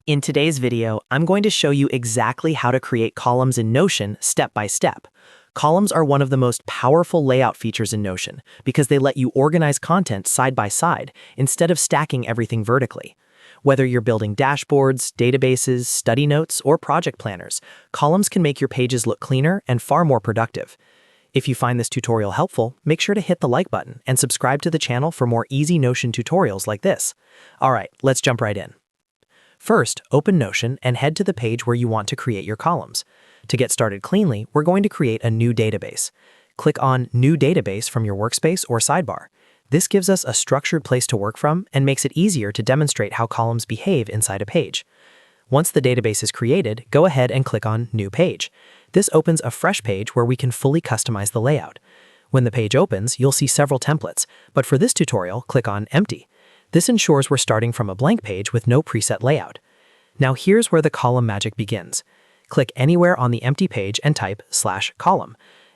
In today's video, I'm going to show you exactly how to create columns in Notion step by step. Columns are one of the most powerful layout features in Notion because they let you organize content side by side instead of stacking everything vertically. Whether you're building dashboards, databases, study notes, or project planners, columns can make your pages look cleaner and far more productive. If you find this tutorial helpful, make sure to hit the like button and subscribe to the channel for more easy Notion tutorials like this. All right, let's jump right in. First, open Notion and head to the page where you want to create your columns. To get started cleanly, we're going to create a new database. Click on New Database from your workspace or sidebar. This gives us a structured place to work from and makes it easier to demonstrate how columns behave inside a page. Once the database is created, go ahead and click on New Page. This opens a fresh page where we can fully customize the layout. When the page opens, you'll see several templates, but for this tutorial, click on Empty. This ensures we're starting from a blank page with no preset layout. Now here's where the column magic begins. Click anywhere on the empty page and type /column.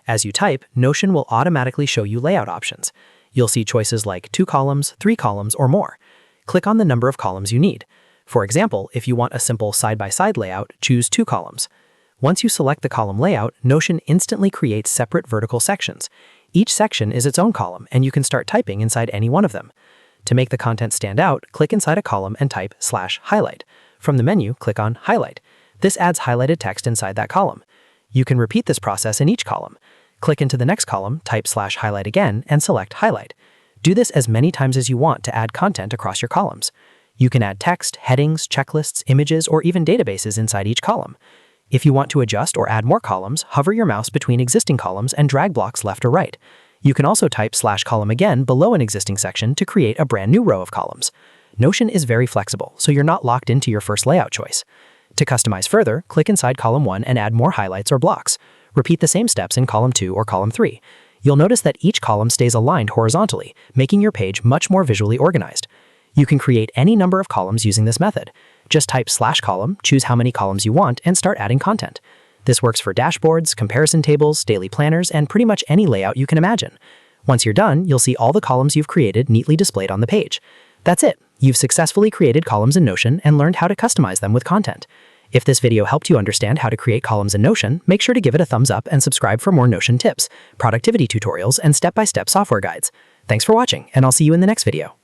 As you type, Notion will automatically show you layout options. You'll see choices like 2 columns, 3 columns, or more. Click on the number of columns you need. For example, if you want a simple side-by-side layout, choose 2 columns. Once you select the column layout, Notion instantly creates separate vertical sections. Each section is its own column, and you can start typing inside any one of them. To make the content stand out, click inside a column and type /highlight. From the menu, click on Highlight. This adds highlighted text inside that column. You can repeat this process in each column. Click into the next column, type /highlight again, and select Highlight. Do this as many times as you want to add content across your columns. You can add text, headings, checklists, images, or even databases inside each column. If you want to adjust or add more columns, hover your mouse between existing columns and drag blocks left or right. You can also type /column again below an existing section to create a brand new row of columns. Notion is very flexible, so you're not locked into your first layout choice. To customize further, click inside column 1 and add more highlights or blocks. Repeat the same steps in column 2 or column 3. You'll notice that each column stays aligned horizontally, making your page much more visually organized. You can create any number of columns using this method. Just type /column, choose how many columns you want, and start adding content. This works for dashboards, comparison tables, daily planners, and pretty much any layout you can imagine. Once you're done, you'll see all the columns you've created neatly displayed on the page. That's it. You've successfully created columns in Notion and learned how to customize them with content. If this video helped you understand how to create columns in Notion, make sure to give it a thumbs up and subscribe for more Notion tips, productivity tutorials, and step-by-step software guides. Thanks for watching, and I'll see you in the next video.